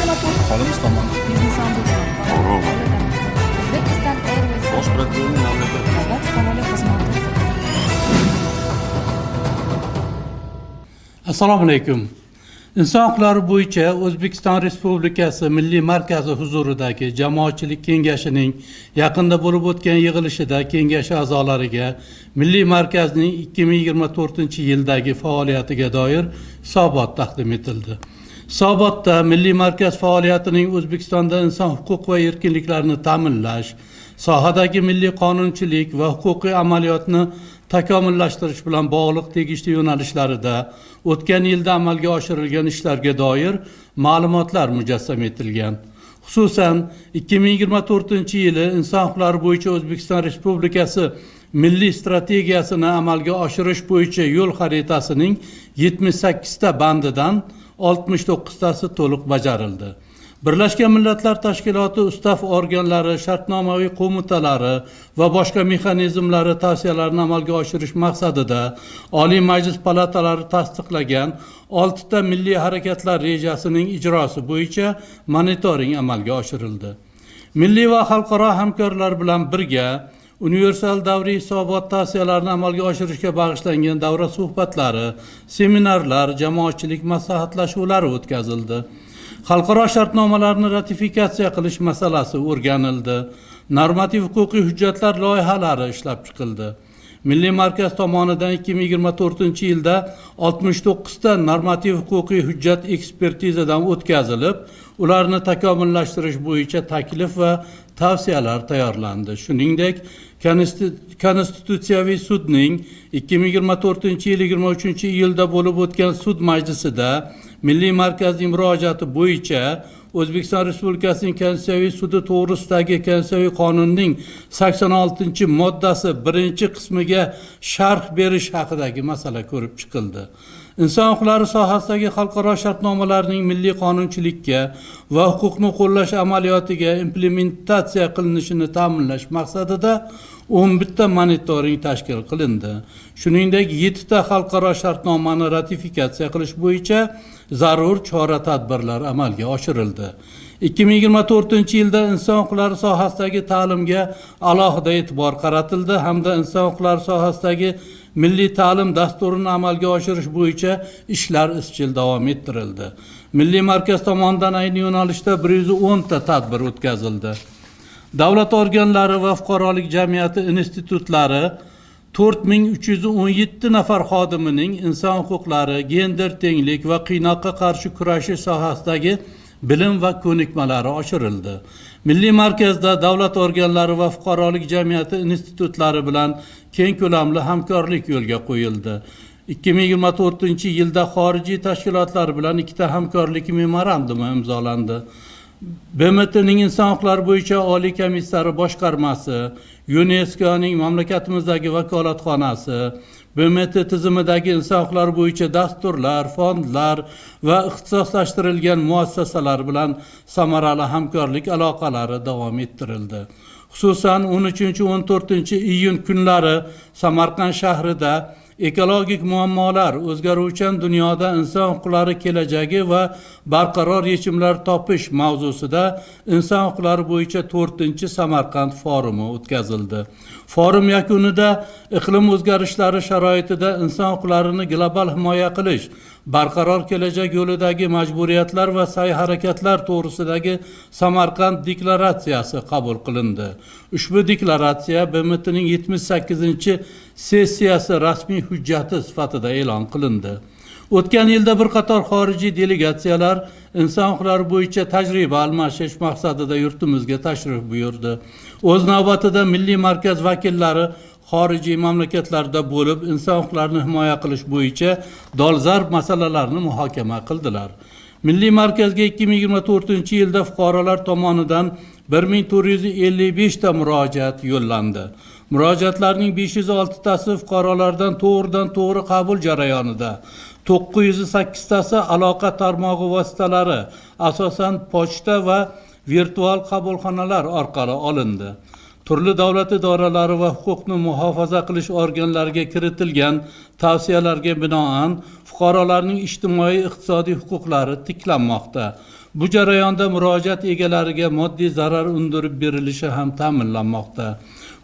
Aholimiz tomonidan Uzbekistan Airways bosh prokurorning mamlakat davlat havola xizmati. Assalomu alaykum. Inson huquqlari bo'yicha O'zbekiston Respublikasi Milliy markazi huzuridagi Jamoatchilik kengashining yaqinda bo'lib o'tgan yig'ilishida kengash a'zolariga Milliy markazning 2024-yildagi faoliyatiga doir hisobot taqdim etildi. Hisobotda Milliy markaz faoliyatining O'zbekistonda inson huquq va erkinliklarini ta'minlash, sohadagi milliy qonunchilik va huquqiy amaliyotni takomillashtirish bilan bog'liq tegishli yo'nalishlarida o'tgan yilda amalga oshirilgan ishlarga doir ma'lumotlar mujassam etilgan. Xususan, 2024-yili inson huquqlari bo'yicha O'zbekiston Respublikasi milliy strategiyasini amalga oshirish bo'yicha yo'l xaritasining 78 ta bandidan 69 tasi to'liq bajarildi. Birlashgan Millatlar Tashkiloti ustav organlari, shartnomaviy qo'mitalari va boshqa mexanizmlari tavsiyalarini amalga oshirish maqsadida Oliy Majlis palatalari tasdiqlagan 6 ta milliy harakatlar rejasining ijrosi bo'yicha monitoring amalga oshirildi. Milliy va xalqaro hamkorlar bilan birga universal davriy hisobot tavsiyalarini amalga oshirishga bag'ishlangan davra suhbatlari, seminarlar, jamoatchilik maslahatlashuvlari o'tkazildi. Xalqaro shartnomalarni ratifikatsiya qilish masalasi o'rganildi. Normativ huquqiy hujjatlar loyihalari ishlab chiqildi. Milliy markaz tomonidan 2024-yilda 69 ta normativ huquqiy hujjat ekspertizadan o'tkazilib, ularni takomillashtirish bo'yicha taklif va tavsiyalar tayyorlandi. Shuningdek, Konstitutsiyaviy sudning 2024-yil 23-iyulda bo'lib o'tgan sud majlisida Milliy markazning murojaati bo'yicha O'zbekiston Respublikasining Konstitutsiyaviy sudi to'g'risidagi Konstitutsiyaviy qonunning 86-moddasi 1-qismiga sharh berish haqidagi masala ko'rib chiqildi. Inson huquqlari sohasidagi xalqaro shartnomalarning milliy qonunchilikka va huquqni qo'llash amaliyotiga implementatsiya qilinishini ta'minlash maqsadida 11 ta monitoring tashkil qilindi. Shuningdek, 7 ta xalqaro shartnomani ratifikatsiya qilish bo'yicha zarur chora-tadbirlar amalga oshirildi. 2024-yilda inson huquqlari sohasidagi ta'limga alohida e'tibor qaratildi hamda inson huquqlari sohasidagi milliy ta'lim dasturini amalga oshirish bo'yicha ishlar izchil davom ettirildi. Milliy markaz tomonidan ayni yo'nalishda 110 ta tadbir o'tkazildi. Davlat organlari va fuqarolik jamiyati institutlari 4317 nafar xodimining inson huquqlari, gender tenglik va qiynoqqa qarshi kurashish sohasidagi bilim va ko'nikmalari oshirildi. Milliy markazda davlat organlari va fuqarolik jamiyati institutlari bilan keng ko'lamli hamkorlik yo'lga qo'yildi. 2024-yilda xorijiy tashkilotlar bilan 2 ta hamkorlik memorandumi imzolandi. BMTning inson huquqlari bo'yicha Oliy komissari boshqarmasi, UNESCOning mamlakatimizdagi vakolatxonasi, BMT tizimidagi inson huquqlari bo'yicha dasturlar, fondlar va ixtisoslashtirilgan muassasalar bilan samarali hamkorlik aloqalari davom ettirildi. Xususan 13-14-iyun kunlari Samarqand shahrida ekologik muammolar, o'zgaruvchan dunyoda inson huquqlari kelajagi va barqaror yechimlar topish mavzusida inson huquqlari bo'yicha 4-Samarqand forumi o'tkazildi. Forum yakunida iqlim o'zgarishlari sharoitida inson huquqlarini global himoya qilish, barqaror kelajak yo'lidagi majburiyatlar va sa'y-harakatlar to'g'risidagi Samarqand deklaratsiyasi qabul qilindi. Ushbu deklaratsiya BMTning 78-sessiyasi rasmiy hujjati sifatida e'lon qilindi. O'tgan yilda bir qator xorijiy delegatsiyalar inson huquqlari bo'yicha tajriba almashish maqsadida yurtimizga tashrif buyurdi. O'z navbatida Milliy markaz vakillari xorijiy mamlakatlarda bo'lib, inson huquqlarini himoya qilish bo'yicha dolzarb masalalarni muhokama qildilar. Milliy markazga 2024-yilda fuqarolar tomonidan 1455 ta murojaat yo'llandi. Murojaatlarning 506 tasi fuqarolardan to'g'ridan-to'g'ri qabul jarayonida, 908 tasi aloqa tarmog'i vositalari, asosan pochta va virtual qabulxonalar orqali olindi. turli davlat idoralari va huquqni muhofaza qilish organlariga kiritilgan tavsiyalarga binoan fuqarolarning ijtimoiy iqtisodiy huquqlari tiklanmoqda. Bu jarayonda murojaat egalariga moddiy zarar undirib berilishi ham ta'minlanmoqda.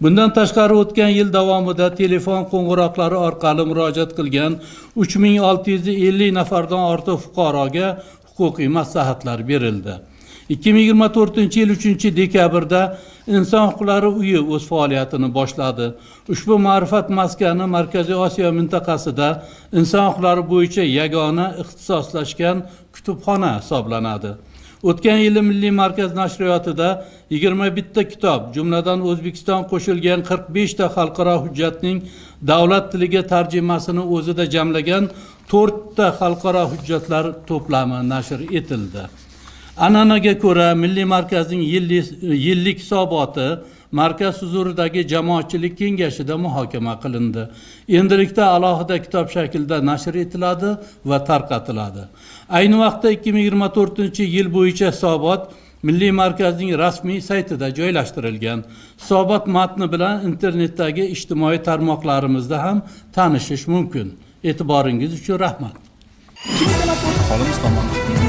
Bundan tashqari o'tgan yil davomida telefon qo'ng'iroqlari orqali murojaat qilgan 3650 nafardan ortiq fuqaroga huquqiy maslahatlar berildi. 2024-yil 3-dekabrda Inson huquqlari uyi o'z faoliyatini boshladi. Ushbu ma'rifat maskani Markaziy Osiyo mintaqasida inson huquqlari bo'yicha yagona ixtisoslashgan kutubxona hisoblanadi. O'tgan yili Milliy markaz nashriyotida 21 ta kitob, jumladan O'zbekiston qo'shilgan 45 ta xalqaro hujjatning davlat tiliga tarjimasini o'zida jamlagan 4 ta xalqaro hujjatlar to'plami nashr etildi. An'anaga ko'ra, Milliy markazning yillik hisoboti markaz huzuridagi jamoatchilik kengashida muhokama qilindi. Endilikda alohida kitob shaklida nashr etiladi va tarqatiladi. Ayni vaqtda 2024-yil bo'yicha hisobot Milliy markazning rasmiy saytida joylashtirilgan. Hisobot matni bilan internetdagi ijtimoiy tarmoqlarimizda ham tanishish mumkin. E'tiboringiz uchun rahmat. Aholimiz tomonidan